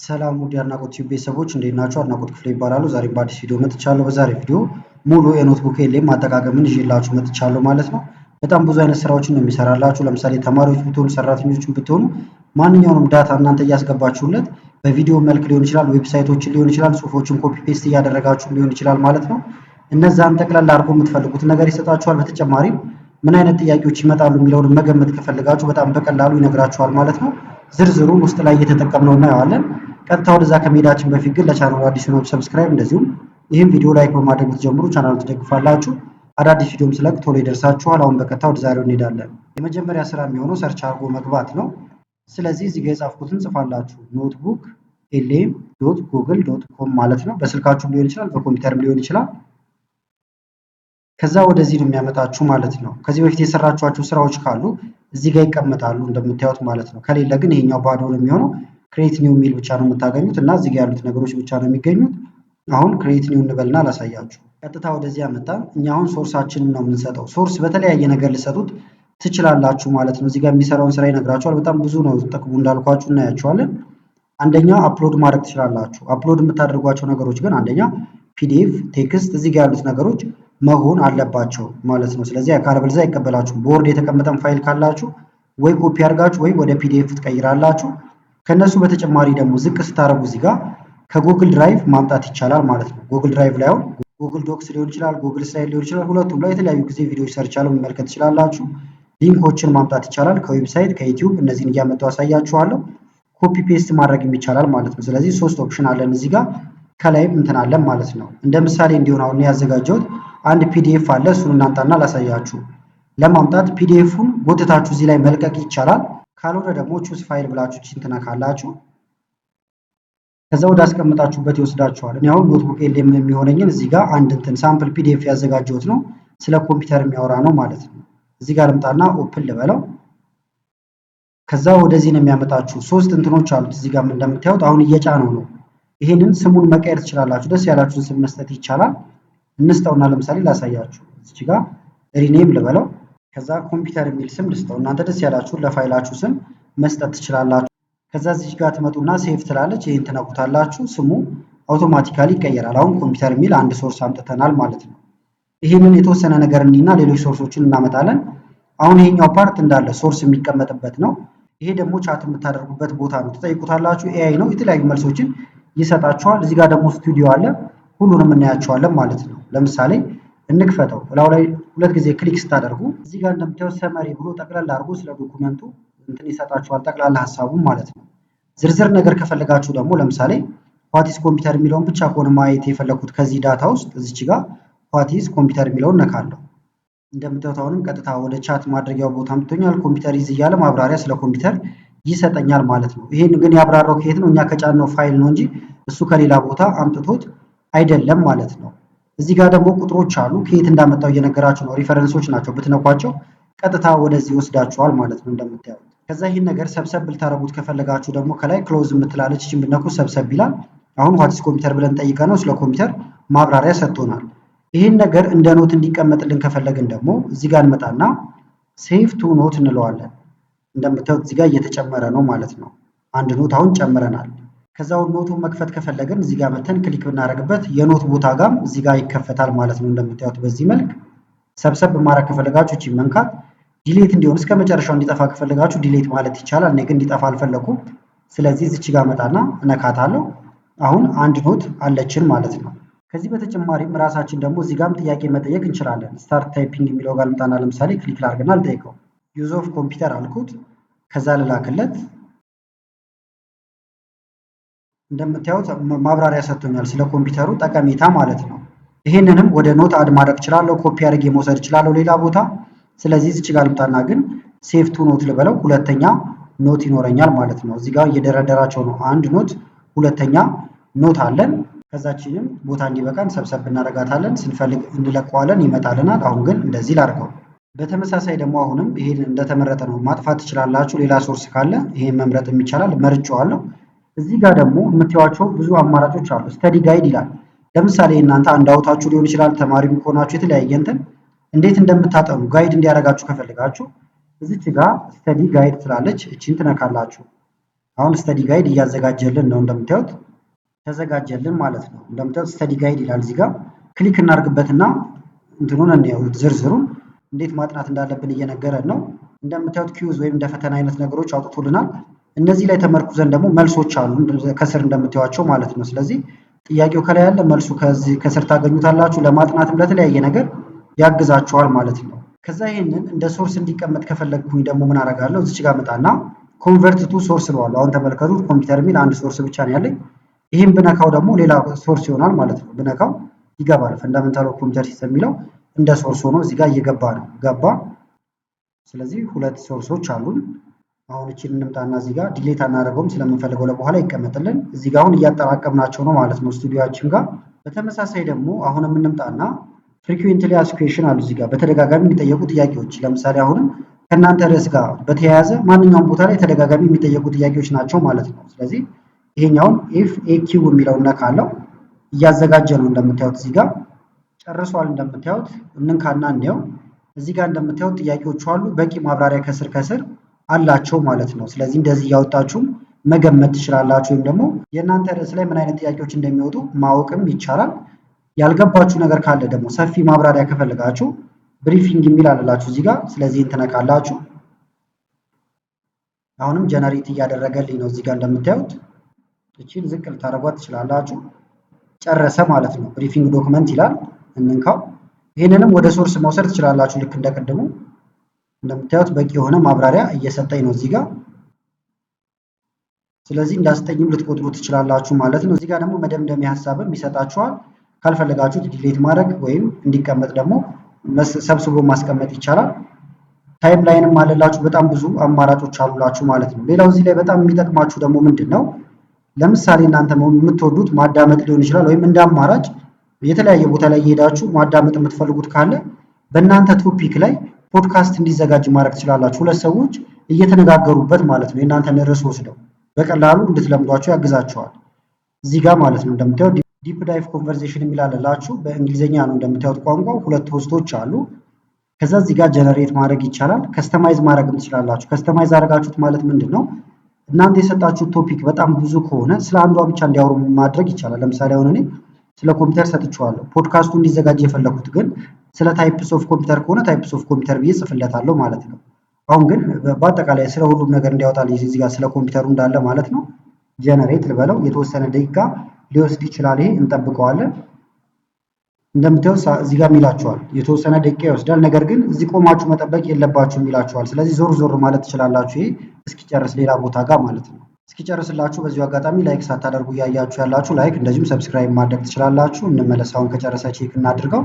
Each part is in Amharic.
ሰላም ውድ የአድናቆት ቲዩብ ቤተሰቦች እንዴት ናችሁ? አድናቆት ክፍሌ ይባላሉ። ዛሬ በአዲስ ቪዲዮ መጥቻለሁ። በዛሬ ቪዲዮ ሙሉ የኖትቡክ ኤልኤም አጠቃቀምን ይዤላችሁ መጥቻለሁ ማለት ነው። በጣም ብዙ አይነት ስራዎችን ነው የሚሰራላችሁ። ለምሳሌ ተማሪዎች ብትሆኑ፣ ሰራተኞችን ብትሆኑ ማንኛውንም ዳታ እናንተ እያስገባችሁለት በቪዲዮ መልክ ሊሆን ይችላል፣ ዌብሳይቶችን ሊሆን ይችላል፣ ጽሁፎችን ኮፒ ፔስት እያደረጋችሁ ሊሆን ይችላል ማለት ነው። እነዛን ጠቅላላ አድርጎ የምትፈልጉትን ነገር ይሰጣችኋል። በተጨማሪም ምን አይነት ጥያቄዎች ይመጣሉ የሚለውን መገመት ከፈለጋችሁ በጣም በቀላሉ ይነግራችኋል ማለት ነው። ዝርዝሩን ውስጥ ላይ እየተጠቀምነው እናየዋለን። ቀጥታ ወደዛ ከመሄዳችን በፊት ግን ለቻናሉ አዲስ ሆናችሁ ሰብስክራይብ፣ እንደዚሁም ይህን ቪዲዮ ላይክ በማድረግ ብትጀምሩ ቻናሉን ትደግፋላችሁ። አዳዲስ ቪዲዮም ስለቅ ቶሎ ይደርሳችኋል። አሁን በቀጥታ ወደ ዛሬው እንሄዳለን። የመጀመሪያ ስራ የሚሆነው ሰርች አድርጎ መግባት ነው። ስለዚህ እዚህ ጋር የጻፍኩትን ጽፋላችሁ ኖትቡክ elem.google.com ማለት ነው። በስልካችሁ ሊሆን ይችላል፣ በኮምፒውተርም ሊሆን ይችላል። ከዛ ወደዚህ ነው የሚያመጣችሁ ማለት ነው። ከዚህ በፊት የሰራችኋቸው ስራዎች ካሉ እዚህ ጋር ይቀመጣሉ እንደምታዩት ማለት ነው። ከሌለ ግን ይሄኛው ባዶ ነው የሚሆነው። ክሬት ኒው የሚል ብቻ ነው የምታገኙት እና እዚህ ጋር ያሉት ነገሮች ብቻ ነው የሚገኙት። አሁን ክሬት ኒው እንበልና ላሳያችሁ። ቀጥታ ወደዚህ ያመጣን። እኛ አሁን ሶርሳችንን ነው የምንሰጠው። ሶርስ በተለያየ ነገር ልሰጡት ትችላላችሁ ማለት ነው። እዚህ ጋር የሚሰራውን ስራ ይነግራችኋል። በጣም ብዙ ነው ጥቅሙ እንዳልኳችሁ እናያቸዋለን። አንደኛ አፕሎድ ማድረግ ትችላላችሁ። አፕሎድ የምታደርጓቸው ነገሮች ግን አንደኛ ፒዲኤፍ፣ ቴክስት እዚህ ጋር ያሉት ነገሮች መሆን አለባቸው ማለት ነው። ስለዚህ ካለበለዚያ አይቀበላችሁም። ቦርድ የተቀመጠን ፋይል ካላችሁ ወይ ኮፒ አድርጋችሁ ወይ ወደ ፒዲኤፍ ትቀይራላችሁ። ከነሱ በተጨማሪ ደግሞ ዝቅ ስታረጉ እዚህ ጋር ከጉግል ድራይቭ ማምጣት ይቻላል ማለት ነው። ጉግል ድራይቭ ላይ አሁን ጉግል ዶክስ ሊሆን ይችላል፣ ጉግል ስላይድ ሊሆን ይችላል። ሁለቱም ላይ የተለያዩ ጊዜ ቪዲዮዎች ሰርቻለሁ መመልከት ትችላላችሁ። ሊንኮችን ማምጣት ይቻላል ከዌብሳይት ከዩቲዩብ። እነዚህን እያመጣሁ አሳያችኋለሁ። ኮፒ ፔስት ማድረግ የሚቻላል ማለት ነው። ስለዚህ ሶስት ኦፕሽን አለን እዚህ ጋር ከላይም እንትን አለን ማለት ነው። እንደ ምሳሌ እንዲሆን አሁን ያዘጋጀሁት አንድ ፒዲኤፍ አለ። እሱን እናንጣና ላሳያችሁ። ለማምጣት ፒዲኤፉን ጎትታችሁ እዚህ ላይ መልቀቅ ይቻላል። ካልሆነ ደግሞ ቹዝ ፋይል ብላችሁ እንትን ካላችሁ ከዛ ወደ አስቀምጣችሁበት ይወስዳችኋል። እኔ አሁን ኖትቡክ ኤልኤም የሚሆነኝን እዚህ ጋር አንድ እንትን ሳምፕል ፒዲኤፍ ያዘጋጀሁት ነው። ስለ ኮምፒውተር የሚያወራ ነው ማለት ነው። እዚህ ጋር ልምጣና ኦፕን ልበለው። ከዛ ወደዚህ ነው የሚያመጣችሁ። ሶስት እንትኖች አሉት እዚህ ጋር እንደምታዩት አሁን እየጫነው ነው። ይሄንን ስሙን መቀየር ትችላላችሁ። ደስ ያላችሁን ስም መስጠት ይቻላል። እንስጠውና ለምሳሌ ላሳያችሁ። እዚህ ጋር ሪኔም ልበለው። ከዛ ኮምፒውተር የሚል ስም ልስጠው። እናንተ ደስ ያላችሁን ለፋይላችሁ ስም መስጠት ትችላላችሁ። ከዛ እዚህ ጋር ትመጡና ሴቭ ትላለች። ይሄን ትነኩታላችሁ። ስሙ አውቶማቲካሊ ይቀየራል። አሁን ኮምፒውተር የሚል አንድ ሶርስ አምጥተናል ማለት ነው። ይሄንን የተወሰነ ነገር እንዲና ሌሎች ሶርሶችን እናመጣለን። አሁን ይሄኛው ፓርት እንዳለ ሶርስ የሚቀመጥበት ነው። ይሄ ደግሞ ቻት የምታደርጉበት ቦታ ነው። ትጠይቁታላችሁ። ኤአይ ነው። የተለያዩ መልሶችን ይሰጣችኋል። እዚህ ጋር ደግሞ ስቱዲዮ አለ። ሁሉንም እናያቸዋለን ማለት ነው። ለምሳሌ እንክፈተው። እላው ላይ ሁለት ጊዜ ክሊክ ስታደርጉ እዚህ ጋር እንደምታዩት ሰመሪ ብሎ ጠቅላላ አድርጎ ስለ ዶኩመንቱ እንትን ይሰጣችኋል፣ ጠቅላላ ሐሳቡን ማለት ነው። ዝርዝር ነገር ከፈለጋችሁ ደግሞ ለምሳሌ ዋቲስ ኮምፒውተር የሚለውን ብቻ ከሆነ ማየት የፈለኩት ከዚህ ዳታ ውስጥ እዚች ጋር ዋቲስ ኮምፒውተር የሚለውን ነካለሁ። እንደምታዩት አሁንም ቀጥታ ወደ ቻት ማድረጊያው ቦታ አምጥቶኛል። ኮምፒውተር ይዝ እያለ ማብራሪያ ስለ ኮምፒውተር ይሰጠኛል ማለት ነው። ይሄን ግን ያብራራው ከየት ነው? እኛ ከጫነው ፋይል ነው እንጂ እሱ ከሌላ ቦታ አምጥቶት አይደለም ማለት ነው። እዚህ ጋር ደግሞ ቁጥሮች አሉ። ከየት እንዳመጣው እየነገራችሁ ነው። ሪፈረንሶች ናቸው። ብትነኳቸው ቀጥታ ወደዚህ ወስዳችኋል ማለት ነው እንደምታዩት። ከዛ ይህን ነገር ሰብሰብ ልታረጉት ከፈለጋችሁ ደግሞ ከላይ ክሎዝ የምትላለች እቺን ብትነኩት ሰብሰብ ይላል። አሁን ዋትስ ኮምፒውተር ብለን ጠይቀነው ስለ ኮምፒውተር ማብራሪያ ሰጥቶናል። ይህን ነገር እንደ ኖት እንዲቀመጥልን ከፈለግን ደግሞ እዚህ ጋር እንመጣና ሴቭ ቱ ኖት እንለዋለን። እንደምታዩት እዚህ ጋር እየተጨመረ ነው ማለት ነው። አንድ ኖት አሁን ጨምረናል። ከዛው ኖቱን መክፈት ከፈለግን እዚህ ጋር መተን ክሊክ ብናደርግበት የኖት ቦታ ጋርም እዚህ ጋር ይከፈታል ማለት ነው። እንደምታዩት በዚህ መልክ ሰብሰብ ማድረግ ከፈለጋችሁ እቺ መንካት፣ ዲሌት እንዲሆን እስከ መጨረሻው እንዲጠፋ ከፈለጋችሁ ዲሌት ማለት ይቻላል። እኔ ግን እንዲጠፋ አልፈለኩም። ስለዚህ እዚች ጋር መጣና እነካታለሁ። አሁን አንድ ኖት አለችን ማለት ነው። ከዚህ በተጨማሪም ራሳችን ደግሞ እዚህ ጋርም ጥያቄ መጠየቅ እንችላለን። ስታርት ታይፒንግ የሚለው ጋር ልምጣና ለምሳሌ ክሊክ ላድርግና ልጠይቀው። ዩዝ ኦፍ ኮምፒውተር አልኩት። ከዛ ልላክለት። እንደምታዩት ማብራሪያ ሰጥቶኛል ስለ ኮምፒውተሩ ጠቀሜታ ማለት ነው። ይሄንንም ወደ ኖት አድ ማድረግ እችላለሁ። ኮፒ አድርጌ መውሰድ እችላለሁ ሌላ ቦታ። ስለዚህ እዚህ ጋር ልምጣና ግን ሴቭ ቱ ኖት ልበለው። ሁለተኛ ኖት ይኖረኛል ማለት ነው። እዚህ ጋር እየደረደራቸው ነው። አንድ ኖት፣ ሁለተኛ ኖት አለን። ከዛችንም ቦታ እንዲበቃን ሰብሰብ እናደርጋታለን። ስንፈልግ እንለቀዋለን፣ ይመጣልናል። አሁን ግን እንደዚህ ላድርገው። በተመሳሳይ ደግሞ አሁንም ይሄን እንደተመረጠ ነው ማጥፋት ትችላላችሁ። ሌላ ሶርስ ካለ ይሄን መምረጥ የሚቻላል። መርጬዋለሁ። እዚህ ጋር ደግሞ የምታዩዋቸው ብዙ አማራጮች አሉ። ስተዲ ጋይድ ይላል። ለምሳሌ እናንተ አንድ አውታችሁ ሊሆን ይችላል፣ ተማሪም ከሆናችሁ የተለያየ እንትን እንዴት እንደምታጠኑ ጋይድ እንዲያደርጋችሁ ከፈለጋችሁ እዚች ጋር ስተዲ ጋይድ ትላለች። እቺን ትነካላችሁ። አሁን ስተዲ ጋይድ እያዘጋጀልን ነው እንደምታዩት ተዘጋጀልን ማለት ነው። እንደምታዩት ስተዲ ጋይድ ይላል እዚህ ጋር ክሊክ እናድርግበትና እንትኑን እንየው ዝርዝሩን እንዴት ማጥናት እንዳለብን እየነገረን ነው። እንደምታዩት ኪውዝ ወይም እንደ ፈተና አይነት ነገሮች አውጥቶልናል። እነዚህ ላይ ተመርኩዘን ደግሞ መልሶች አሉ ከስር እንደምታዩቸው ማለት ነው። ስለዚህ ጥያቄው ከላይ ያለ መልሱ ከስር ታገኙታላችሁ። ለማጥናትም ለተለያየ ነገር ያግዛችኋል ማለት ነው። ከዛ ይሄንን እንደ ሶርስ እንዲቀመጥ ከፈለግኩኝ ደግሞ ምን አደርጋለሁ? እዚች ጋር መጣና ኮንቨርት ቱ ሶርስ እለዋለሁ። አሁን ተመልከቱት ኮምፒውተር የሚል አንድ ሶርስ ብቻ ነው ያለኝ። ይህም ብነካው ደግሞ ሌላ ሶርስ ይሆናል ማለት ነው። ብነካው ይገባል። ፈንዳሜንታል ኦፍ ኮምፒውተር ሲስተም የሚለው እንደ ሶርስ ሆኖ እዚህ ጋር እየገባ ነው ገባ። ስለዚህ ሁለት ሶርሶች አሉን። አሁን እቺን እንምጣና እዚህ ጋር ዲሌት አናደርገውም ስለምንፈልገው ለበኋላ ይቀመጥልን። እዚህ ጋር አሁን እያጠራቀምናቸው ነው ማለት ነው ስቱዲዮአችን ጋር። በተመሳሳይ ደግሞ አሁን እንምጣና ፍሪኩዌንትሊ አስክድ ኩዌስችን አሉ እዚህ ጋር በተደጋጋሚ የሚጠየቁ ጥያቄዎች። ለምሳሌ አሁንም ከእናንተ ርዕስ ጋር በተያያዘ ማንኛውም ቦታ ላይ ተደጋጋሚ የሚጠየቁ ጥያቄዎች ናቸው ማለት ነው። ስለዚህ ይሄኛውን ኢፍ ኤኪው የሚለውና ካለው እያዘጋጀ ነው እንደምታዩት እዚህ ጋር ጨርሷል። እንደምታዩት እንንካና እንየው። እዚህ ጋር እንደምታዩት ጥያቄዎቹ አሉ። በቂ ማብራሪያ ከስር አላቸው ማለት ነው። ስለዚህ እንደዚህ እያወጣችሁ መገመት ትችላላችሁ፣ ወይም ደግሞ የእናንተ ርዕስ ላይ ምን አይነት ጥያቄዎች እንደሚወጡ ማወቅም ይቻላል። ያልገባችሁ ነገር ካለ ደግሞ ሰፊ ማብራሪያ ከፈለጋችሁ ብሪፊንግ የሚል አለላችሁ እዚህ ጋር። ስለዚህ እንትነካላችሁ። አሁንም ጀነሬት እያደረገልኝ ነው እዚህ ጋር እንደምታዩት። እቺን ዝቅ ልታደርጓት ትችላላችሁ። ጨረሰ ማለት ነው። ብሪፊንግ ዶክመንት ይላል። እንንካው። ይሄንንም ወደ ሶርስ መውሰድ ትችላላችሁ ልክ እንደቀድሙ። እንደምታዩት በቂ የሆነ ማብራሪያ እየሰጠኝ ነው እዚህ ጋር። ስለዚህ እንዳስጠኝም ልትቆጥሩ ትችላላችሁ ማለት ነው። እዚህ ጋር ደግሞ መደምደሚያ ሀሳብም ይሰጣችኋል። ካልፈለጋችሁት ዲሌት ማድረግ ወይም እንዲቀመጥ ደግሞ ሰብስቦ ማስቀመጥ ይቻላል። ታይም ላይንም አለላችሁ። በጣም ብዙ አማራጮች አሉላችሁ ማለት ነው። ሌላው እዚህ ላይ በጣም የሚጠቅማችሁ ደግሞ ምንድን ነው? ለምሳሌ እናንተ የምትወዱት ማዳመጥ ሊሆን ይችላል፣ ወይም እንደ አማራጭ የተለያየ ቦታ ላይ እየሄዳችሁ ማዳመጥ የምትፈልጉት ካለ በእናንተ ቶፒክ ላይ ፖድካስት እንዲዘጋጅ ማድረግ ትችላላችሁ። ሁለት ሰዎች እየተነጋገሩበት ማለት ነው። የእናንተን ርዕስ ወስደው በቀላሉ እንድትለምዷቸው ያግዛቸዋል። እዚህ ጋር ማለት ነው እንደምታዩት ዲፕ ዳይቭ ኮንቨርሴሽን የሚላለላችሁ በእንግሊዝኛ ነው እንደምታዩት ቋንቋው። ሁለት ሆስቶች አሉ። ከዛ እዚህ ጋር ጀነሬት ማድረግ ይቻላል። ከስተማይዝ ማድረግም ትችላላችሁ። ከስተማይዝ አደረጋችሁት ማለት ምንድን ነው? እናንተ የሰጣችሁት ቶፒክ በጣም ብዙ ከሆነ ስለ አንዷ ብቻ እንዲያወሩ ማድረግ ይቻላል። ለምሳሌ አሁን እኔ ስለ ኮምፒውተር ሰጥቼዋለሁ። ፖድካስቱ እንዲዘጋጅ የፈለኩት ግን ስለ ታይፕስ ኦፍ ኮምፒውተር ከሆነ ታይፕስ ኦፍ ኮምፒውተር ብዬ ጽፍለታለሁ ማለት ነው። አሁን ግን በአጠቃላይ ስለ ሁሉም ነገር እንዲያወጣልኝ እዚህ ጋር ስለ ኮምፒውተሩ እንዳለ ማለት ነው ጀነሬት ልበለው። የተወሰነ ደቂቃ ሊወስድ ይችላል። ይሄ እንጠብቀዋለን። እንደምታዩት እዚህ ጋር ይላችኋል የተወሰነ ደቂቃ ይወስዳል። ነገር ግን እዚህ ቆማችሁ መጠበቅ የለባችሁም ይላችኋል። ስለዚህ ዞር ዞር ማለት ትችላላችሁ። ይሄ እስኪጨርስ ሌላ ቦታ ጋር ማለት ነው። እስኪጨርስላችሁ በዚሁ አጋጣሚ ላይክ ሳታደርጉ እያያችሁ ያላችሁ ላይክ፣ እንደዚሁም ሰብስክራይብ ማድረግ ትችላላችሁ። እንመለስ። አሁን ከጨረሰ ቼክ እናድርገው።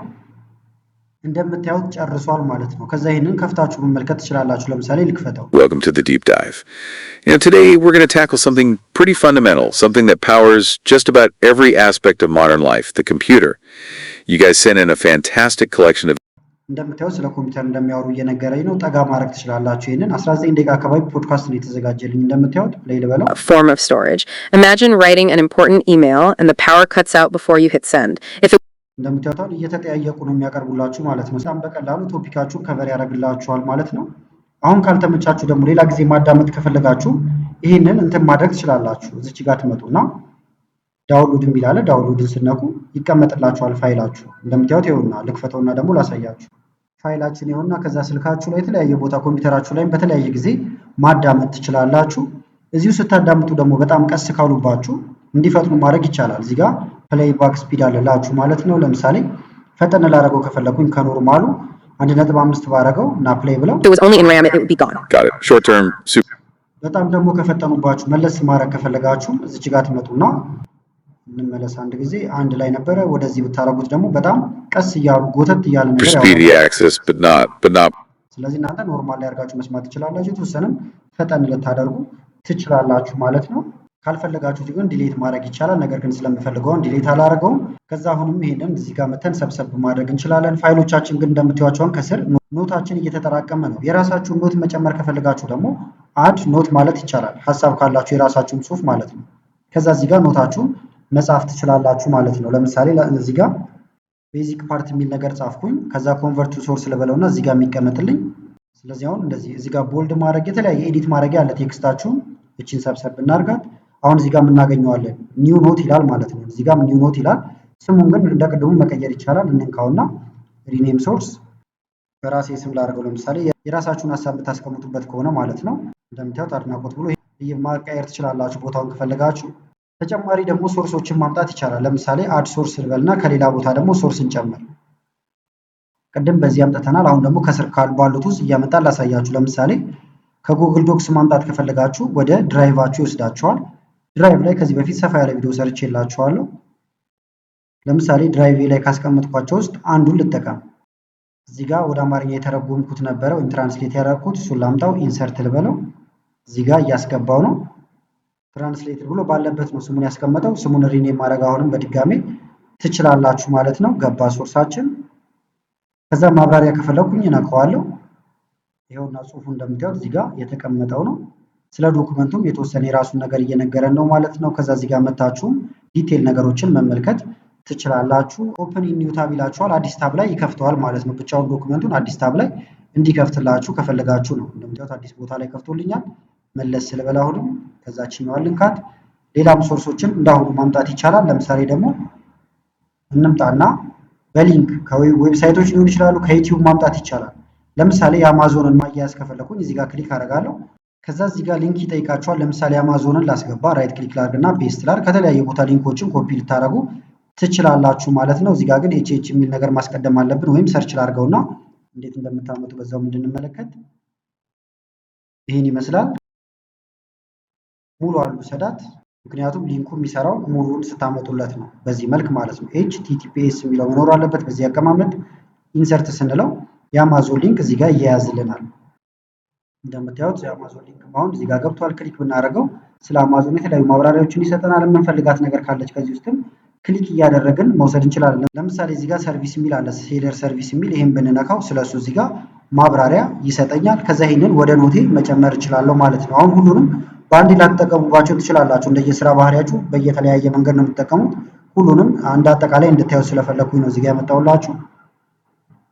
እንደምታዩት ጨርሷል ማለት ነው። ከዛ ይሄንን ከፍታችሁ መመልከት ትችላላችሁ። ለምሳሌ ልክፈተው። Welcome to the deep dive. Today we're going to tackle something pretty fundamental, something that powers just about every aspect of modern life, the computer. You guys sent in a fantastic collection of እንደምታዩት ስለ ኮምፒውተር እንደሚያወሩ እየነገረኝ ነው። ጠጋ ማድረግ ትችላላችሁ። ይሄንን 19 ደቂቃ አካባቢ ፖድካስት ነው የተዘጋጀልኝ። እንደምታዩት ፕሌይ ልበለው። Form of storage. Imagine writing an important email and the power cuts out before you hit send. እንደምታዩት አሁን እየተጠያየቁ ነው የሚያቀርቡላችሁ ማለት ነው። በጣም በቀላሉ ቶፒካችሁን ከቨር ያደርግላችኋል ማለት ነው። አሁን ካልተመቻችሁ ደግሞ ሌላ ጊዜ ማዳመጥ ከፈለጋችሁ ይሄንን እንትን ማድረግ ትችላላችሁ። እዚች ጋር ትመጡና ዳውንሎድ የሚላለ ዳውንሎድን ስነኩ ይቀመጥላችኋል ፋይላችሁ። እንደምታዩት ይኸውና ልክፈተውና ደግሞ ላሳያችሁ። ፋይላችን ይኸውና ከዛ ስልካችሁ ላይ የተለያየ ቦታ ኮምፒውተራችሁ ላይ በተለያየ ጊዜ ማዳመጥ ትችላላችሁ። እዚሁ ስታዳምጡ ደግሞ በጣም ቀስ ካሉባችሁ እንዲፈጥኑ ማድረግ ይቻላል። እዚህ ጋር ፕሌይ ባክ ስፒድ አለላችሁ ማለት ነው። ለምሳሌ ፈጠን ላደርገው ከፈለኩኝ ከኖርማሉ 1.5 ባደርገው እና ፕሌይ ብለው በጣም ደግሞ ከፈጠኑባችሁ መለስ ማድረግ ከፈለጋችሁ እዚች ጋር ትመጡና እንመለስ አንድ ጊዜ አንድ ላይ ነበረ ወደዚህ ብታረጉት ደግሞ በጣም ቀስ እያሉ ጎተት እያለ ነገር ያው ስለዚህ እናንተ ኖርማል ላይ አድርጋችሁ መስማት ትችላላችሁ። የተወሰነም ፈጠን ልታደርጉ ትችላላችሁ ማለት ነው። ካልፈለጋችሁት ግን ዲሌት ማድረግ ይቻላል። ነገር ግን ስለምፈልገው ዲሌት አላደርገውም። ከዛ አሁንም ይሄንን እዚህ ጋር መተን ሰብሰብ ማድረግ እንችላለን። ፋይሎቻችን ግን እንደምታዩዋቸውን ከስር ኖታችን እየተጠራቀመ ነው። የራሳችሁን ኖት መጨመር ከፈለጋችሁ ደግሞ አድ ኖት ማለት ይቻላል። ሐሳብ ካላችሁ የራሳችሁን ጽሁፍ ማለት ነው። ከዛ እዚህ ጋር ኖታችሁን መጻፍ ትችላላችሁ ማለት ነው። ለምሳሌ እዚህ ጋር ቤዚክ ፓርት የሚል ነገር ጻፍኩኝ። ከዛ ኮንቨርት ቱ ሶርስ ልበለውና እዚህ ጋር የሚቀመጥልኝ። ስለዚህ አሁን እንደዚህ እዚህ ጋር ቦልድ ማድረግ የተለያየ ኤዲት ማድረግ ያለ ቴክስታችሁን እቺን ሰብሰብ ብናርጋት አሁን እዚህ ጋር የምናገኘዋለን ኒው ኖት ይላል ማለት ነው። እዚህ ጋር ኒው ኖት ይላል። ስሙን ግን እንደቀድሙ መቀየር ይቻላል። እንንካውና ሪኔም ሶርስ በራሴ ስም ላድርገው። ለምሳሌ የራሳችሁን ሀሳብ የምታስቀምጡበት ከሆነ ማለት ነው። እንደምታዩት አድናቆት ብሎ ማቀየር ትችላላችሁ ቦታውን ከፈለጋችሁ። ተጨማሪ ደግሞ ሶርሶችን ማምጣት ይቻላል። ለምሳሌ አድ ሶርስ ልበልና ከሌላ ቦታ ደግሞ ሶርስ እንጨምር። ቅድም በዚህ አምጥተናል። አሁን ደግሞ ከስር ባሉት ውስጥ እያመጣን ላሳያችሁ። ለምሳሌ ከጉግል ዶክስ ማምጣት ከፈለጋችሁ ወደ ድራይቫችሁ ይወስዳችኋል። ድራይቭ ላይ ከዚህ በፊት ሰፋ ያለ ቪዲዮ ሰርቼላችኋለሁ። ለምሳሌ ድራይቭ ላይ ካስቀመጥኳቸው ውስጥ አንዱን ልጠቀም። እዚህ ጋር ወደ አማርኛ የተረጎምኩት ነበረ ወይም ትራንስሌት ያደረኩት፣ እሱን ላምጣው። ኢንሰርት ልበለው። እዚህ ጋር እያስገባው ነው። ትራንስሌት ብሎ ባለበት ነው ስሙን ያስቀመጠው። ስሙን ሪኔም ማድረግ አሁንም በድጋሜ ትችላላችሁ ማለት ነው። ገባ ሶርሳችን። ከዛ ማብራሪያ ከፈለኩኝ እነካዋለሁ። ይኸውና ጽሁፉ እንደምታዩት እዚህ ጋር የተቀመጠው ነው። ስለ ዶክመንቱም የተወሰነ የራሱን ነገር እየነገረን ነው ማለት ነው። ከዛ እዚህ ጋር መታችሁም ዲቴል ነገሮችን መመልከት ትችላላችሁ። ኦፕን ኢን ኒው ታብ ይላችኋል። አዲስ ታብ ላይ ይከፍተዋል ማለት ነው። ብቻውን ዶክመንቱን አዲስ ታብ ላይ እንዲከፍትላችሁ ከፈለጋችሁ ነው። እንደምታዩት አዲስ ቦታ ላይ ከፍቶልኛል። መለስ ስለበላ አሁንም ከዛችኛው ልንካት። ሌላም ሶርሶችን እንዳሁኑ ማምጣት ይቻላል። ለምሳሌ ደግሞ እንምጣና በሊንክ ከዌብሳይቶች ሊሆን ይችላሉ፣ ከዩቲዩብ ማምጣት ይቻላል። ለምሳሌ የአማዞንን ማያያዝ ከፈለኩኝ እዚህ ጋር ክሊክ አደርጋለሁ። ከዛ እዚህ ጋር ሊንክ ይጠይቃችኋል። ለምሳሌ አማዞንን ላስገባ፣ ራይት ክሊክ ላድርግና ፔስት ላድርግ። ከተለያየ ቦታ ሊንኮችን ኮፒ ልታደርጉ ትችላላችሁ ማለት ነው። እዚህ ጋር ግን ኤች የሚል ነገር ማስቀደም አለብን፣ ወይም ሰርች ላድርገውና እንዴት እንደምታመጡ በዛው እንድንመለከት። ይህን ይመስላል። ሙሉ አሉ ሰዳት፣ ምክንያቱም ሊንኩ የሚሰራው ሙሉውን ስታመጡለት ነው። በዚህ መልክ ማለት ነው። HTTPS የሚለው መኖር አለበት። በዚህ አቀማመጥ ኢንሰርት ስንለው የአማዞን ሊንክ እዚህ ጋር እያያዝልናል። እንደምታዩት የአማዞን ሊንክ አሁን እዚህ ጋር ገብቷል። ክሊክ ብናደርገው ስለ አማዞን የተለያዩ ማብራሪያዎችን ይሰጠናል። የምንፈልጋት ነገር ካለች ከዚህ ውስጥም ክሊክ እያደረግን መውሰድ እንችላለን። ለምሳሌ እዚህ ጋር ሰርቪስ የሚል አለ፣ ሴለር ሰርቪስ የሚል። ይሄን ብንነካው ስለሱ እዚህ ጋር ማብራሪያ ይሰጠኛል። ከዛ ይሄንን ወደ ኖቴ መጨመር እችላለሁ ማለት ነው። አሁን ሁሉንም በአንድ ላትጠቀሙባቸው ትችላላችሁ። እንደየስራ ባህሪያችሁ በየተለያየ መንገድ ነው የምትጠቀሙት። ሁሉንም አንድ አጠቃላይ እንድታዩት ስለፈለኩኝ ነው እዚህ ጋር ያመጣሁላችሁ።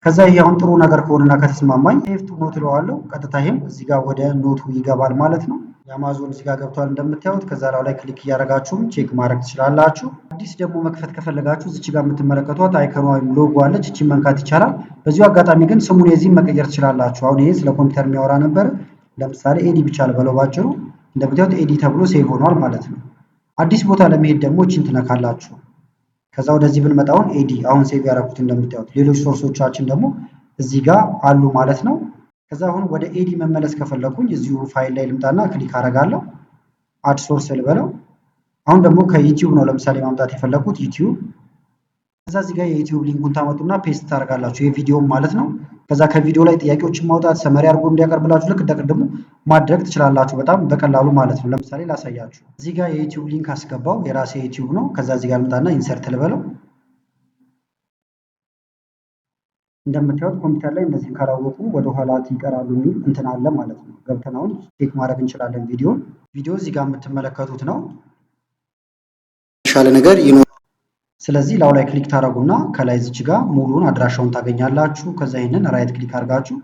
ከዛ ይሄ አሁን ጥሩ ነገር ከሆነና ከተስማማኝ ሴቭ ቱ ኖት እለዋለሁ። ቀጥታ ይሄም እዚህ ጋር ወደ ኖቱ ይገባል ማለት ነው። የአማዞን እዚህ ጋር ገብቷል እንደምታዩት። ከዛ ላይ ክሊክ እያደረጋችሁም ቼክ ማድረግ ትችላላችሁ። አዲስ ደግሞ መክፈት ከፈለጋችሁ እዚች ጋር የምትመለከቷት አይከኗ ወይም ሎጎ አለች። እቺን መንካት ይቻላል። በዚሁ አጋጣሚ ግን ስሙን የዚህን መቀየር ትችላላችሁ። አሁን ይሄ ስለ ኮምፒውተር የሚያወራ ነበር። ለምሳሌ ኤዲ ብቻ ልበለው ባጭሩ። እንደምታዩት ኤዲ ተብሎ ሴቭ ሆኗል ማለት ነው። አዲስ ቦታ ለመሄድ ደግሞ እቺን ትነካላችሁ። ከዛ ወደዚህ ብንመጣውን ኤዲ አሁን ሴቭ ያደረኩት እንደምታዩት። ሌሎች ሶርሶቻችን ደግሞ እዚህ ጋር አሉ ማለት ነው። ከዛ አሁን ወደ ኤዲ መመለስ ከፈለኩኝ እዚሁ ፋይል ላይ ልምጣና ክሊክ አደርጋለሁ። አድ ሶርስ ልበለው። አሁን ደግሞ ከዩቲዩብ ነው ለምሳሌ ማምጣት የፈለኩት ዩቲዩብ። ከዛ እዚህ ጋር የዩቲዩብ ሊንኩን ታመጡና ፔስት ታደርጋላችሁ፣ የቪዲዮም ማለት ነው። ከዛ ከቪዲዮ ላይ ጥያቄዎችን ማውጣት ሰመሪ አድርጎ እንዲያቀርብላችሁ ልክ እንደቅድሙ ማድረግ ትችላላችሁ፣ በጣም በቀላሉ ማለት ነው። ለምሳሌ ላሳያችሁ። እዚህ ጋር የዩቲዩብ ሊንክ አስገባው፣ የራሴ ዩቲዩብ ነው። ከዛ እዚህ ጋር ልምጣና ኢንሰርት ልበለው። እንደምታዩት ኮምፒውተር ላይ እንደዚህ ካላወቁ ወደ ኋላ ይቀራሉ የሚል እንትን አለ ማለት ነው። ገብተን አሁን ቼክ ማድረግ እንችላለን። ቪዲዮ እዚህ ጋር የምትመለከቱት ነው። የተሻለ ነገር ይኖር። ስለዚህ ላው ላይ ክሊክ ታደርጉና ከላይ እዚች ጋር ሙሉን አድራሻውን ታገኛላችሁ። ከዛ ይሄንን ራይት ክሊክ አድርጋችሁ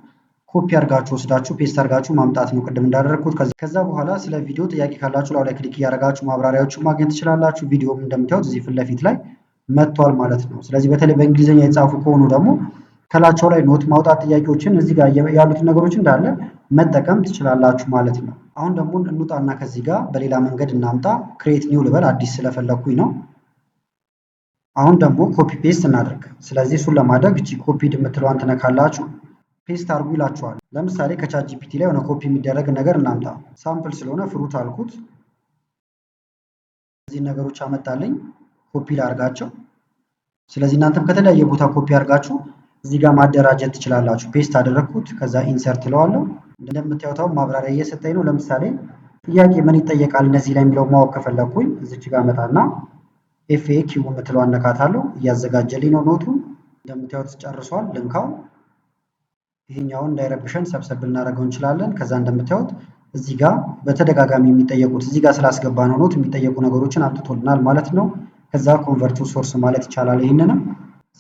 ኮፒ አድርጋችሁ ወስዳችሁ ፔስት አድርጋችሁ ማምጣት ነው ቅድም እንዳደረግኩት። ከዛ በኋላ ስለ ቪዲዮ ጥያቄ ካላችሁ ላው ላይ ክሊክ እያደረጋችሁ ማብራሪያዎችን ማግኘት ትችላላችሁ። ቪዲዮም እንደምታዩት እዚህ ፊት ለፊት ላይ መጥቷል ማለት ነው። ስለዚህ በተለይ በእንግሊዝኛ የጻፉ ከሆኑ ደግሞ ከላቸው ላይ ኖት ማውጣት ጥያቄዎችን እዚህ ጋር ያሉትን ነገሮች እንዳለ መጠቀም ትችላላችሁ ማለት ነው። አሁን ደግሞ እንውጣና ከዚህ ጋር በሌላ መንገድ እናምጣ። ክሬት ኒው ልበል፣ አዲስ ስለፈለኩኝ ነው። አሁን ደግሞ ኮፒ ፔስት እናድርግ። ስለዚህ እሱን ለማድረግ እቺ ኮፒድ የምትለዋን ትነካላችሁ። ፔስት አድርጉ ይላችኋል። ለምሳሌ ከቻት ጂፒቲ ላይ ሆነ ኮፒ የሚደረግ ነገር እናምጣ። ሳምፕል ስለሆነ ፍሩት አልኩት። እዚህ ነገሮች አመጣልኝ። ኮፒ ላድርጋቸው። ስለዚህ እናንተም ከተለያየ ቦታ ኮፒ አድርጋችሁ እዚህ ጋር ማደራጀት ትችላላችሁ። ፔስት አደረግኩት። ከዛ ኢንሰርት እለዋለሁ። እንደምታዩት ማብራሪያ እየሰጠኝ ነው። ለምሳሌ ጥያቄ ምን ይጠየቃል እነዚህ ላይ የሚለው ማወቅ ከፈለኩኝ እዚች ጋር መጣና FAQ የምትለው አነካታለሁ። እያዘጋጀልኝ ነው ኖቱ። እንደምታዩት ጨርሷል። ልንካው። ይሄኛውን እንዳይረብሸን ሰብሰብ ልናደርገው እንችላለን። ከዛ እንደምታዩት እዚህ ጋር በተደጋጋሚ የሚጠየቁት እዚህ ጋር ስላስገባ ነው ኖት የሚጠየቁ ነገሮችን አምጥቶልናል ማለት ነው። ከዛ ኮንቨርት ቱ ሶርስ ማለት ይቻላል። ይሄንንም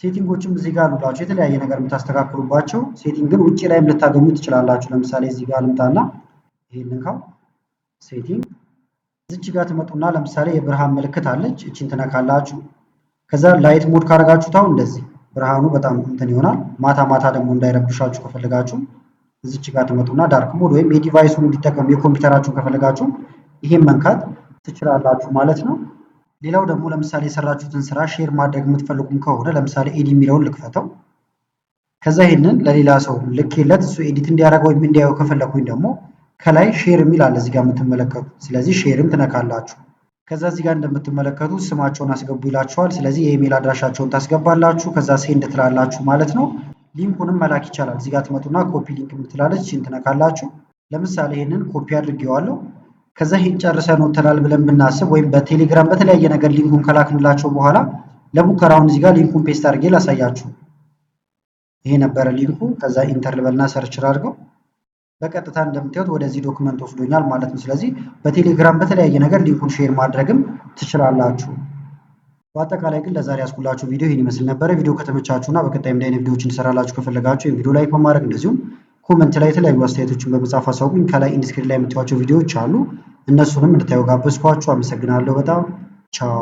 ሴቲንጎችም እዚህ ጋር አሉላችሁ የተለያየ ነገር የምታስተካክሉባቸው። ሴቲንግን ውጪ ላይም ልታገኙ ትችላላችሁ። ለምሳሌ እዚህ ጋር ልምጣና ይሄን ልንካው። ሴቲንግ እዚች ጋር ትመጡና ለምሳሌ የብርሃን ምልክት አለች እቺን ትነካላችሁ። ከዛ ላይት ሞድ ካረጋችሁት አሁን እንደዚህ ብርሃኑ በጣም እንትን ይሆናል። ማታ ማታ ደግሞ እንዳይረብሻችሁ ከፈለጋችሁ እዚች ጋር ትመጡና ዳርክ ሞድ ወይም የዲቫይሱን እንዲጠቀም የኮምፒውተራችሁን ከፈለጋችሁ ይሄን መንካት ትችላላችሁ ማለት ነው። ሌላው ደግሞ ለምሳሌ የሰራችሁትን ስራ ሼር ማድረግ የምትፈልጉም ከሆነ ለምሳሌ ኤዲ የሚለውን ልክፈተው። ከዛ ይሄንን ለሌላ ሰው ልኬለት እሱ ኤዲት እንዲያደርገው ወይም እንዲያየው ከፈለኩኝ ደግሞ ከላይ ሼር የሚል አለ እዚህ ጋር የምትመለከቱት። ስለዚህ ሼርን ትነካላችሁ። ከዛ እዚህ ጋር እንደምትመለከቱት ስማቸውን አስገቡ ይላችኋል። ስለዚህ የኢሜል አድራሻቸውን ታስገባላችሁ። ከዛ ሴንድ ትላላችሁ ማለት ነው። ሊንኩንም መላክ ይቻላል። እዚህ ጋር ትመጡና ኮፒ ሊንክ የምትላለች እቺን ትነካላችሁ። ለምሳሌ ይሄንን ኮፒ አድርጌዋለሁ። ከዛ ይሄን ጨርሰን ወጥተናል ብለን ብናስብ ወይም በቴሌግራም በተለያየ ነገር ሊንኩን ከላክንላቸው በኋላ ለሙከራውን እዚህ ጋር ሊንኩን ፔስት አድርጌ ላሳያችሁ። ይሄ ነበረ ሊንኩ። ከዛ ኢንተር ልበልና ሰርች አድርገው በቀጥታ እንደምታዩት ወደዚህ ዶክመንት ወስዶኛል ማለት ነው። ስለዚህ በቴሌግራም በተለያየ ነገር ሊንኩን ሼር ማድረግም ትችላላችሁ። በአጠቃላይ ግን ለዛሬ ያስኩላችሁ ቪዲዮ ይሄን ይመስል ነበረ። ቪዲዮ ከተመቻችሁና በቀጣይም እንዲህ አይነት ቪዲዮዎችን እንሰራላችሁ ከፈለጋችሁ የቪዲዮ ላይክ በማድረግ እንደዚሁም ኮሜንት ላይ የተለያዩ አስተያየቶችን በመጻፍ አሳውቁኝ። ከላይ ኢንስክሪን ላይ የምታዩዋቸው ቪዲዮዎች አሉ። እነሱንም እንድታዩ ጋበዝኳችሁ። አመሰግናለሁ በጣም ቻው።